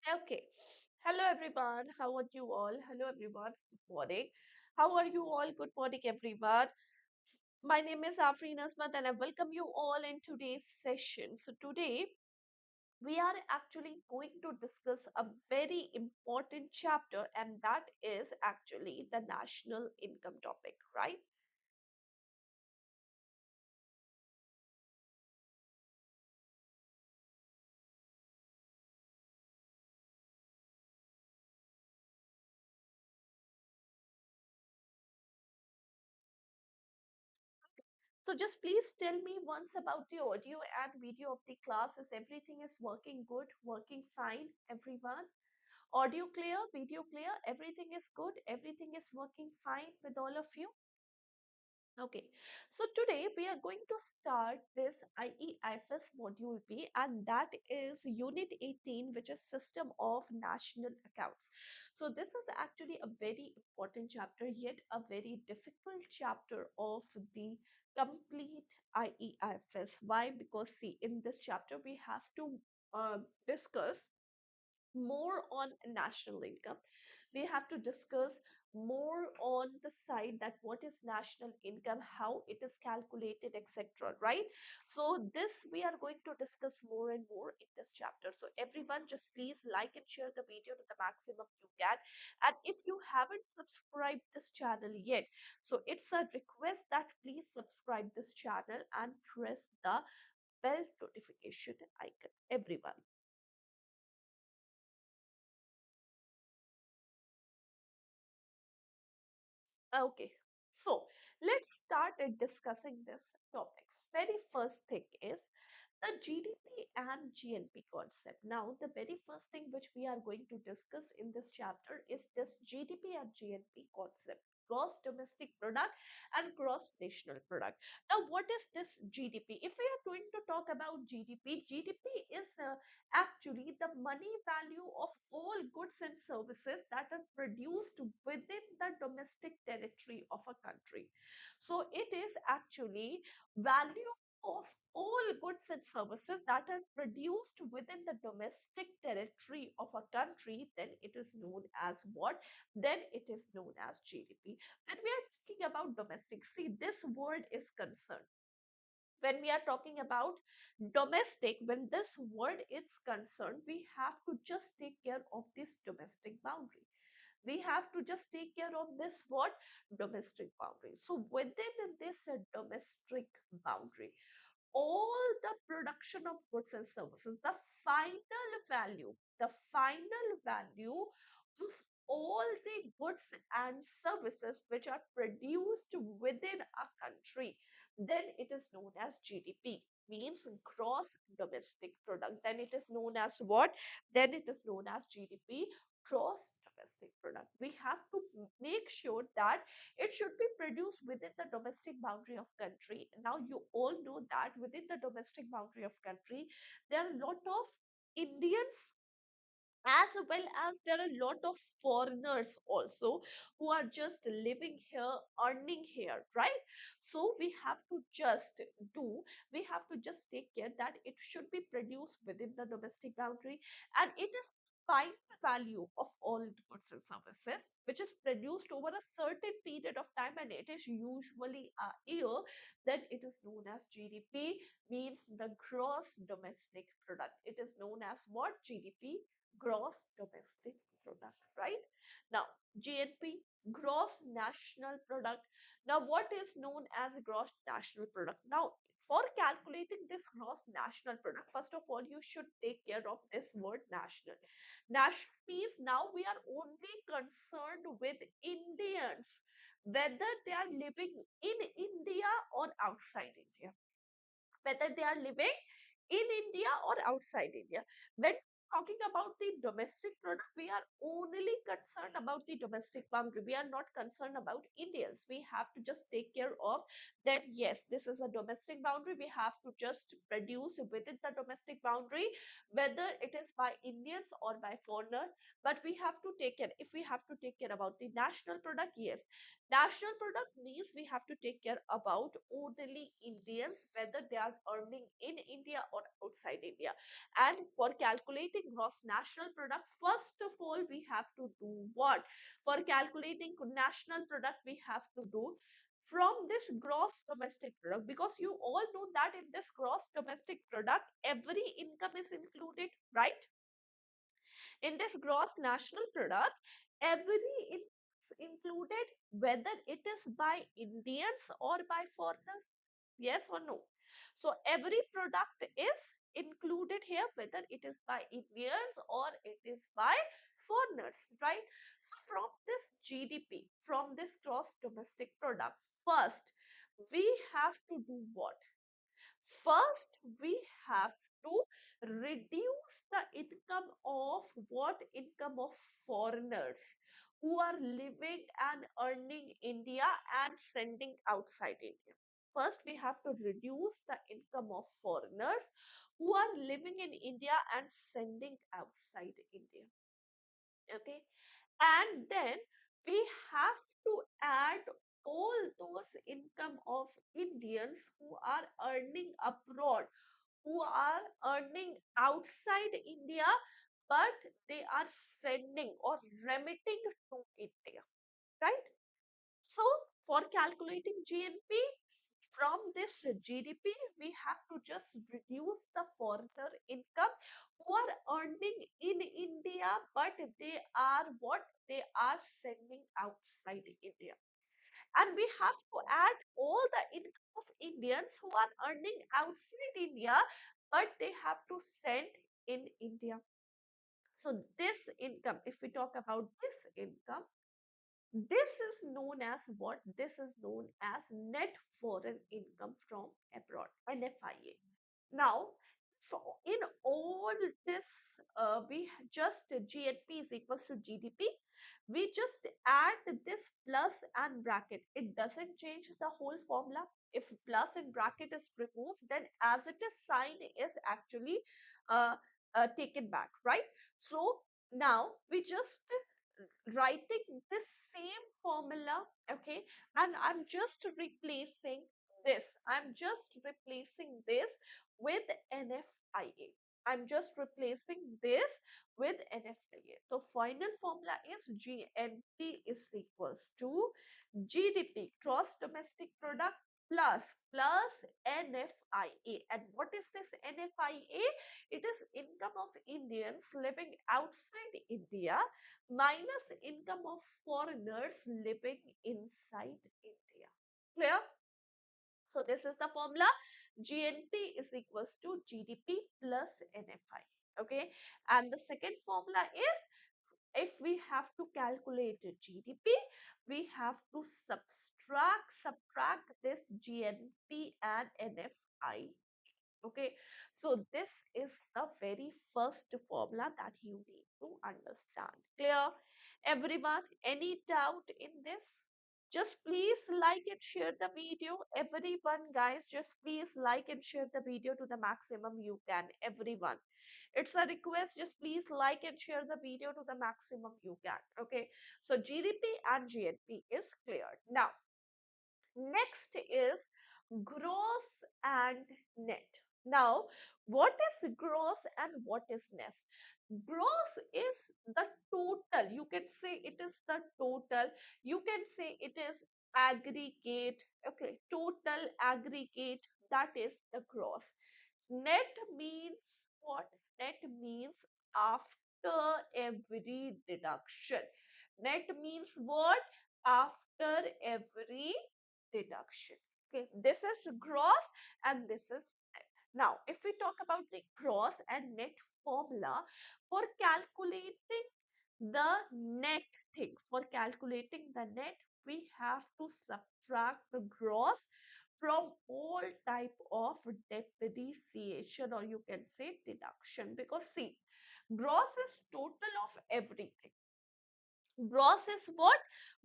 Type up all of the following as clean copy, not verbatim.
Okay. Hello, everyone. How are you all? Hello, everyone. Good morning. How are you all? Good morning, everyone. My name is Afreen Azmat, and I welcome you all in today's session. So, today we are actually going to discuss a very important chapter, and that is actually the national income topic, right? So, just please tell me once about the audio and video of the class. Is everything is working good, working fine, everyone? Audio clear, video clear, everything is good, everything is working fine with all of you. Okay, so today we are going to start this IEFS module B, and that is unit 18, which is system of national accounts. So this is actually a very important chapter, yet a very difficult chapter of the complete IEFS. Why? Because see, in this chapter we have to discuss more on national income. We have to discuss more on the side that what is national income, how it is calculated, etc. Right? So this we are going to discuss more and more in this chapter. So everyone just please like and share the video to the maximum you can. And if you haven't subscribed this channel yet, so it's a request that please subscribe this channel and press the bell notification icon. Everyone. Okay, so let's start at discussing this topic. Very first thing is the GDP and GNP concept. Now, the very first thing which we are going to discuss in this chapter is this GDP and GNP concept. Gross domestic product and gross national product. Now, what is this GDP? If we are going to talk about GDP, GDP is actually the money value of all goods and services that are produced within the domestic territory of a country. So it is actually value of all goods and services that are produced within the domestic territory of a country, then it is known as what? Then it is known as GDP. When we are talking about domestic, see, this word is concerned. When we are talking about domestic, when this word is concerned, we have to just take care of this domestic boundary. We have to just take care of this what? Domestic boundary. So within this domestic boundary, all the production of goods and services, the final value of all the goods and services which are produced within a country, then it is known as GDP, means gross domestic product. Then it is known as what? Then it is known as GDP, gross domestic product. We have to make sure that it should be produced within the domestic boundary of country. Now you all know that within the domestic boundary of country, there are a lot of Indians, as well as there are a lot of foreigners also who are just living here, earning here, right? So do we have to just take care that it should be produced within the domestic boundary, and it is final value of all goods and services which is produced over a certain period of time, and it is usually a year, then it is known as GDP, means the gross domestic product. It is known as what? GDP, gross domestic product, right? Now, GNP, gross national product. Now, what is known as a gross national product? Now, for calculating this gross national product, first of all, you should take care of this word national. National means now we are only concerned with Indians, whether they are living in India or outside India, whether they are living in India or outside India. When talking about the domestic product, we are only concerned about the domestic boundary. We are not concerned about Indians. We have to just take care of that. Yes, this is a domestic boundary. We have to just produce within the domestic boundary, whether it is by Indians or by foreigners. But we have to take care. If we have to take care about the national product, yes, national product means we have to take care about only Indians, whether they are earning in India or outside India. And for calculating calculating gross national product, first of all, we have to do what? For calculating national product, we have to do from this gross domestic product, because you all know that in this gross domestic product, every income is included, right? In this gross national product, every income is included, whether it is by Indians or by foreigners. Yes or no? So every product is included here, whether it is by Indians or it is by foreigners, right? So from this GDP, from this gross domestic product, first we have to do what? First, we have to reduce the income of what? Income of foreigners who are living and earning India and sending outside India. First, we have to reduce the income of foreigners who are living in India and sending outside India. Okay, and then we have to add all those income of Indians who are earning abroad, who are earning outside India, but they are sending or remitting to India, right? So for calculating GNP, from this GDP, we have to just reduce the foreigner income who are earning in India, but they are what? They are sending outside India. And we have to add all the income of Indians who are earning outside India, but they have to send in India. So this income, if we talk about this income, this is known as what? This is known as net foreign income from abroad, NFIA. Now, so in all this, we just GNP is equals to GDP. We just add this plus and bracket. It doesn't change the whole formula. If plus and bracket is removed, then as it is sign is actually uh, taken back, right? So now we just writing this same formula, okay, and I'm just replacing this. I'm just replacing this with NFIA. I'm just replacing this with NFIA. So final formula is GNP is equals to GDP, gross domestic product, plus NFIA. And what is this NFIA? It is income of Indians living outside India minus income of foreigners living inside India. Clear? So this is the formula. GNP is equals to GDP plus NFI. Okay. And the second formula is, if we have to calculate GDP, we have to subtract this GNP and NFI. Okay, so this is the very first formula that you need to understand. Clear? Everyone, any doubt in this? Just please like and share the video. Everyone, guys, just please like and share the video to the maximum you can. Everyone, it's a request. Just please like and share the video to the maximum you can. Okay, so GDP and GNP is cleared. Now, next is gross and net. Now, what is gross and what is net? Gross is the total. You can say it is the total. You can say it is aggregate. Okay, total aggregate. That is the gross. Net means what? Net means after every deduction. Net means what? After every deduction. Okay, this is gross and this is net. Now, if we talk about the gross and net formula for calculating the net thing, for calculating the net, we have to subtract the gross from all type of depreciation, or you can say deduction, because see, gross is total of everything. Gross is what?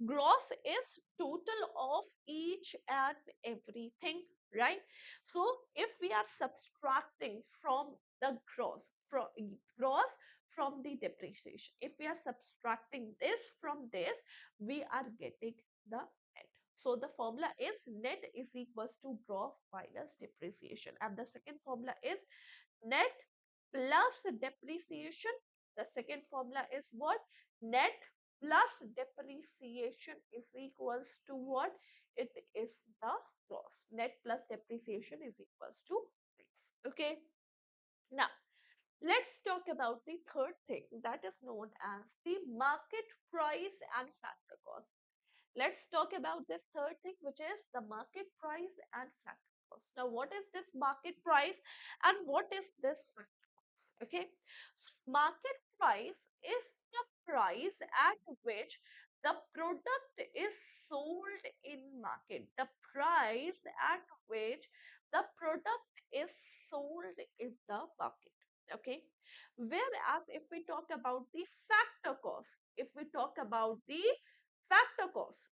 Gross is total of each and everything, right? So if we are subtracting from the gross from the depreciation, if we are subtracting this from this, we are getting the net. So the formula is net is equals to gross minus depreciation, and the second formula is net plus depreciation. The second formula is what? Net plus depreciation is equals to what? It is the gross. Net plus depreciation is equals to this. Okay. Now, let's talk about the third thing that is known as the market price and factor cost. Let's talk about this third thing, which is the market price and factor cost. Now, what is this market price and what is this factor cost? Okay, so market price is the price at which the product is sold in market. The price at which the product is sold in the market. Okay, whereas if we talk about the factor cost, if we talk about the factor cost,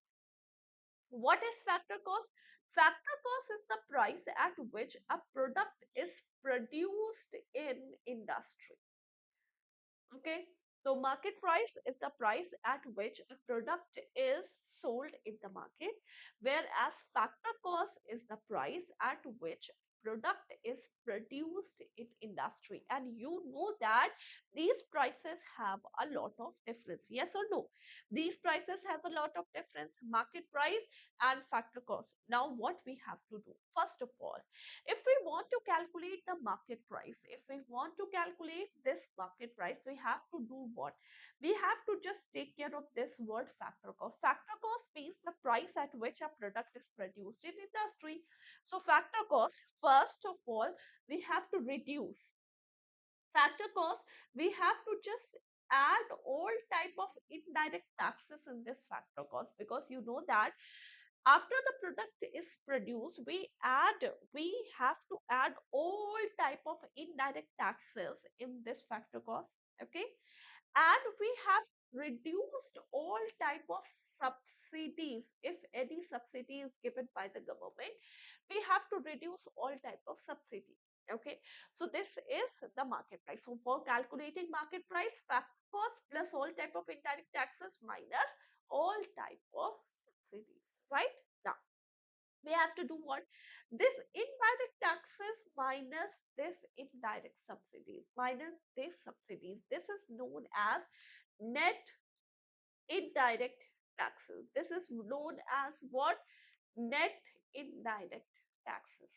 what is factor cost? Factor cost is the price at which a product is produced in industry. Okay, so market price is the price at which a product is sold in the market, whereas factor cost is the price at which product is produced in industry. And you know that these prices have a lot of difference. Yes or no? These prices have a lot of difference, market price and factor cost. Now, what we have to do? First of all, if we want to calculate the market price, if we want to calculate this market price, we have to do what? We have to just take care of this word factor cost. Factor cost means the price at which a product is produced in industry. So factor cost, first of all, we have to reduce factor cost. We have to just add all type of indirect taxes in this factor cost, because you know that after the product is produced, we have to add all type of indirect taxes in this factor cost. Okay, and we have reduced all type of subsidies. If any subsidy is given by the government, we have to reduce all type of subsidy. Okay, so this is the market price. So for calculating market price, factor cost plus all type of indirect taxes minus all type of subsidies, right? Now, we have to do what? This indirect taxes minus this indirect subsidies, minus this subsidies. This is known as net indirect taxes. This is known as what? Net indirect taxes.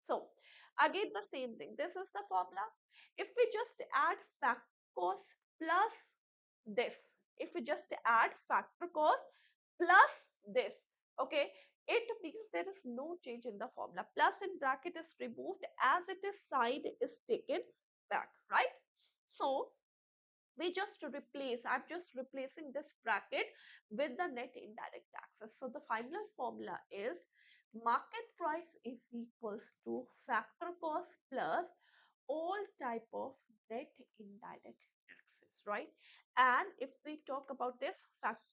So again, the same thing. This is the formula. If we just add factor cost plus this, if we just add factor cost plus this, okay, it means there is no change in the formula. Plus in bracket is removed, as it is sign is taken back, right? So we just replace, I'm just replacing this bracket with the net indirect taxes. So the final formula is market price is equals to factor cost plus all type of net indirect taxes, right? And if we talk about this,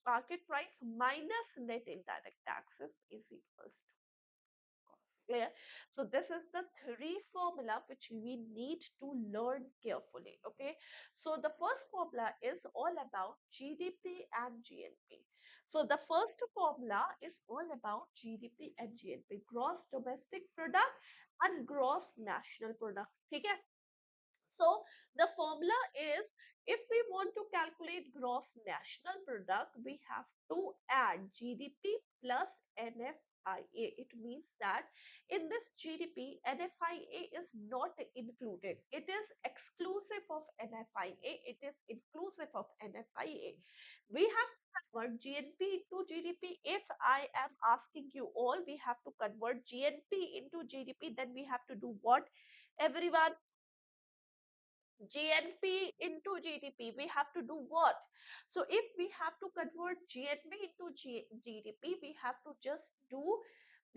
market price minus net indirect taxes is equals to cost. Clear? So this is the three formula which we need to learn carefully. Okay. So the first formula is all about GDP and GNP. So the first formula is all about GDP and GNP, gross domestic product and gross national product. Okay. So the formula is, if we want to calculate gross national product, we have to add GDP plus NFIA. It means that in this GDP, NFIA is not included. It is exclusive of NFIA. It is inclusive of NFIA. We have to convert GNP into GDP. If I am asking you all, we have to convert GNP into GDP, then we have to do what? Everyone, GNP into GDP, we have to do what? So if we have to convert GNP into GDP, we have to just do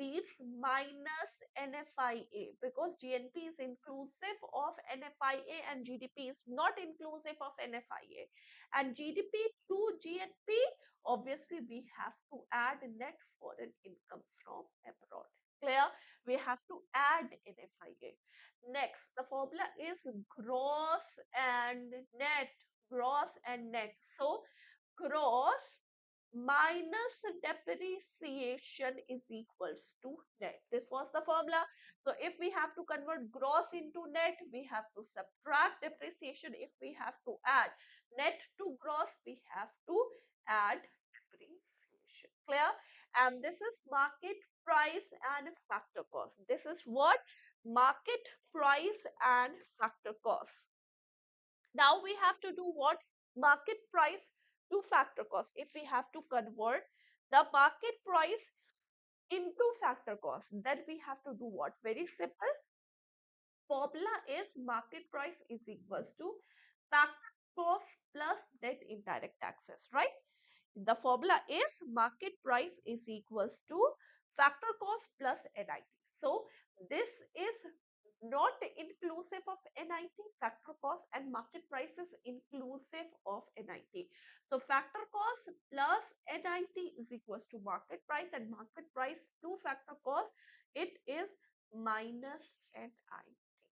these minus NFIA, because GNP is inclusive of NFIA and GDP is not inclusive of NFIA. And GDP to GNP, obviously we have to add net foreign income from abroad. Clear? We have to add NFIA. Next, the formula is gross and net. Gross and net. So, gross minus depreciation is equals to net. This was the formula. So if we have to convert gross into net, we have to subtract depreciation. If we have to add net to gross, we have to add depreciation. Clear? And this is market price and factor cost. This is what? Market price and factor cost. Now we have to do what? Market price to factor cost. If we have to convert the market price into factor cost, then we have to do what? Very simple. Formula is market price is equals to factor cost plus net indirect taxes, right? The formula is market price is equals to factor cost plus NIT. So this is not inclusive of NIT, factor cost, and market price is inclusive of NIT. So factor cost plus NIT is equals to market price, and market price to factor cost, it is minus NIT.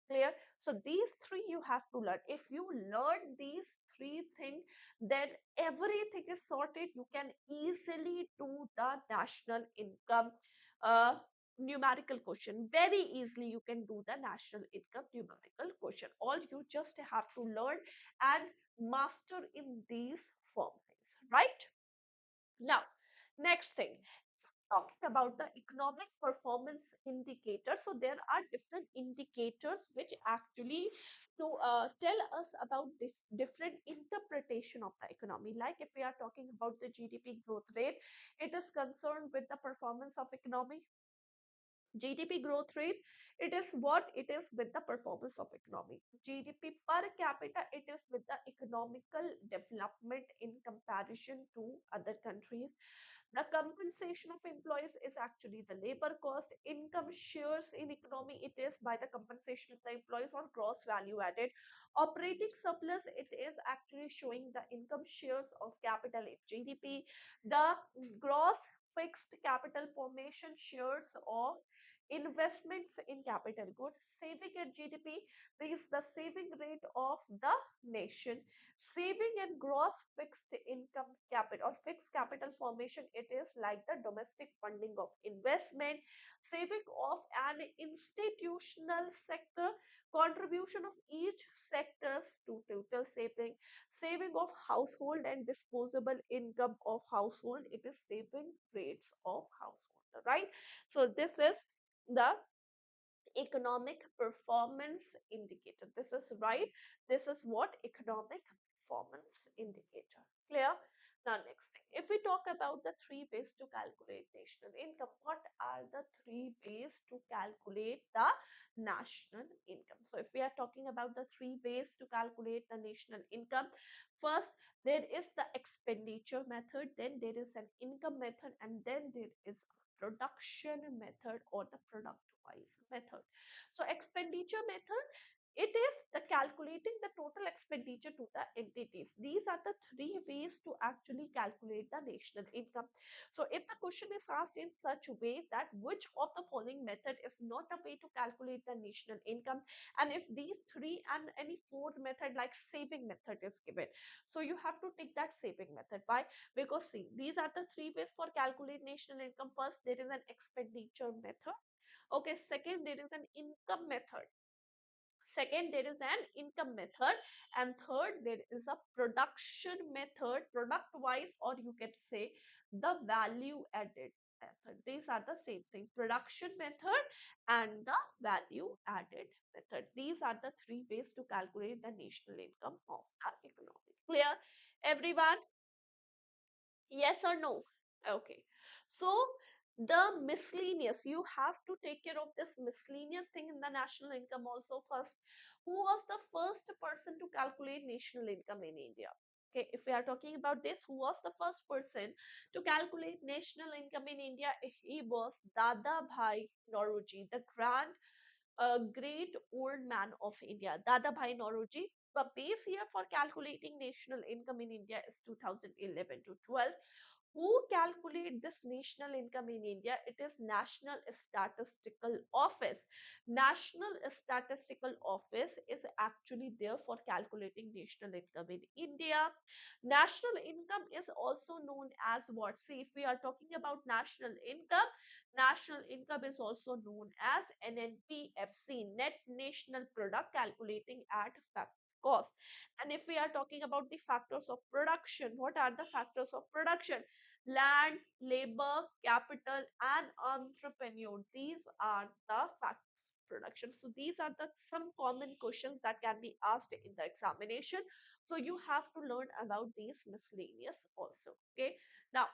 Clear? So these three you have to learn. If you learn these three things, then everything is sorted. You can easily do the national income numerical question. Very easily you can do the national income numerical question. All you just have to learn and master in these formulas, right? Now, next thing, talking about the economic performance indicator. So there are different indicators which actually to tell us about this different interpretation of the economy. Like if we are talking about the GDP growth rate, it is concerned with the performance of economy. GDP growth rate, it is what it is with the performance of economy. GDP per capita, it is with the economical development in comparison to other countries. The compensation of employees is actually the labor cost. Income shares in economy, it is by the compensation of the employees on gross value added. Operating surplus, it is actually showing the income shares of capital in GDP. The gross fixed capital formation shares of investments in capital goods. Saving and GDP, this is the saving rate of the nation. Saving and gross fixed income capital or fixed capital formation, it is like the domestic funding of investment. Saving of an institutional sector, contribution of each sectors to total saving. Saving of household and disposable income of household, it is saving rates of household, right? So this is the economic performance indicator. This is right. This is what economic performance indicator. Clear? Now, next thing, if we talk about the three ways to calculate national income, what are the three ways to calculate the national income? So, if we are talking about the three ways to calculate the national income, first, there is the expenditure method, then there is an income method, and then there is a production method or the product wise method. So expenditure method, it is the calculating the total expenditure to the entities. These are the three ways to actually calculate the national income. So if the question is asked in such a way that which of the following method is not a way to calculate the national income, and if these three and any fourth method like saving method is given, so you have to take that saving method. Why? Because see, these are the three ways for calculate national income. First, there is an expenditure method. Okay, second, there is an income method. Second, there is an income method. And third, there is a production method, product wise, or you can say the value added method. These are the same thing, production method and the value added method. These are the three ways to calculate the national income of the economy. Clear, everyone? Yes or no? Okay. So the miscellaneous, you have to take care of this miscellaneous thing in the national income also first. Who was the first person to calculate national income in India? Okay, if we are talking about this, who was the first person to calculate national income in India? He was Dada Bhai Nauroji, the great old man of India, Dada Bhai Nauroji. The base year for calculating national income in India is 2011 to 12. who calculate this national income in India? It is National Statistical Office. National Statistical Office is actually there for calculating national income in India. National income is also known as what? See, if we are talking about national income is also known as NNPFC, Net National Product, calculating at fact cost. And if we are talking about the factors of production, what are the factors of production? Land, labor, capital, and entrepreneur. These are the factors of production. So these are the some common questions that can be asked in the examination. So you have to learn about these miscellaneous also. Okay. Now,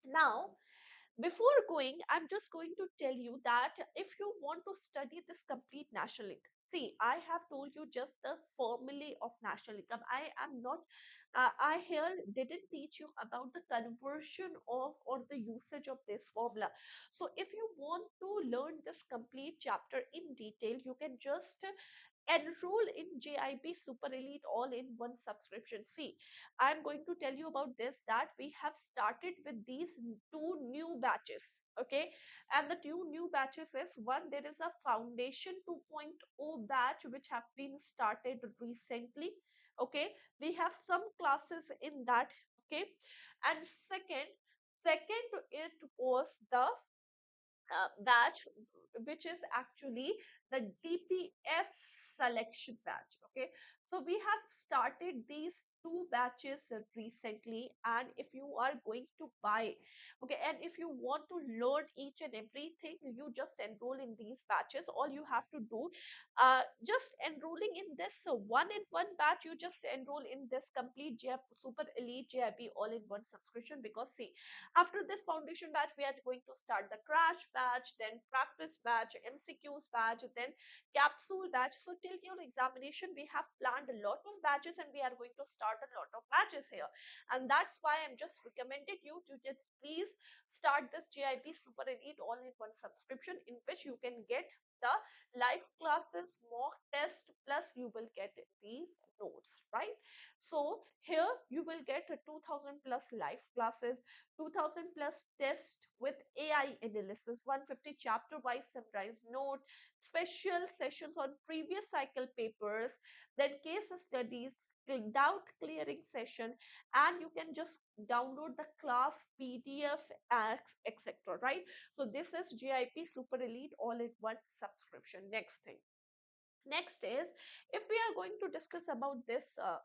now before going, I'm just going to tell you that if you want to study this complete national income, see, I have told you just the formulae of national income. I am not, I here didn't teach you about the conversion of or the usage of this formula. So if you want to learn this complete chapter in detail, you can just enroll in JIB Super Elite all in one subscription. See, I'm going to tell you about this, that we have started with these two new batches. Okay. And the two new batches is one, there is a Foundation 2.0 batch which have been started recently. Okay. We have some classes in that. Okay. And second, it was the batch which is actually the DPF selection batch. Okay, so we have started these two batches recently, and if you are going to buy, okay, and if you want to learn each and everything, you just enroll in these batches. All you have to do, just enrolling in this one in one batch, you just enroll in this complete Super Elite JIB all in one subscription. Because see, after this foundation batch, we are going to start the crash batch, then practice batch, MCQs batch, then capsule batch. So till your examination, we have planned a lot of batches and we are going to start a lot of batches here. And that's why I'm just recommended you to just please start this JIB Super Elite all in one subscription, in which you can get the live classes, mock test, plus you will get these notes, right? So here you will get a 2000 plus live classes, 2000 plus test with AI analysis, 150 chapter wise summarized note, special sessions on previous cycle papers, then case studies, doubt clearing session, and you can just download the class PDF, etc. Right? So this is JIP Super Elite all in one subscription. Next thing. Next is, if we are going to discuss about this uh,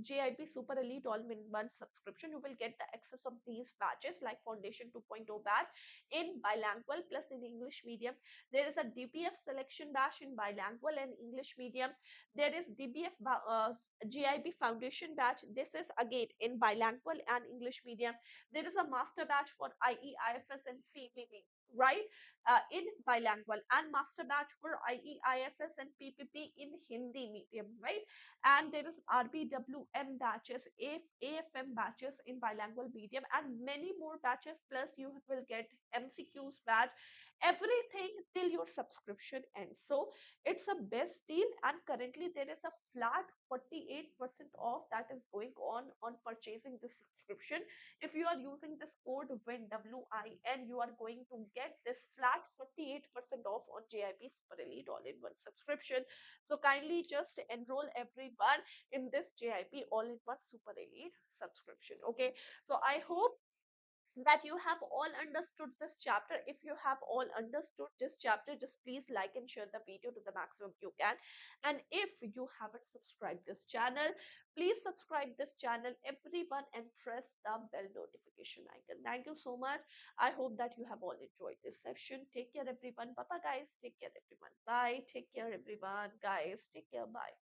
JIP Super Elite all in one subscription, you will get the access of these batches like Foundation 2.0 batch in bilingual plus in English medium. There is a DPF selection batch in bilingual and English medium. There is DBF JIB Foundation batch. This is again in bilingual and English medium. There is a master batch for IE, IFS and PPP, right? In bilingual, and master batch for IE, IFS and PPP in Hindi medium, right? And there is RBWM batches, AFM batches in bilingual medium, and many more batches. Plus, you will get MCQs batch, everything till your subscription ends. So it's a best deal, and currently there is a flat 48% off that is going on purchasing this subscription. If you are using this code WIN, you are going to get this flat 48% off on JIP Super Elite all in one subscription. So kindly just enroll everyone in this JIP all in one Super Elite subscription. Okay. So I hope that you have all understood this chapter. If you have all understood this chapter, just please like and share the video to the maximum you can. And if you haven't subscribed this channel, please subscribe this channel, everyone, and press the bell notification icon. Thank you so much. I hope that you have all enjoyed this session. Take care, everyone. Bye bye, guys. Take care, everyone. Bye. Take care, everyone. Guys, take care. Bye.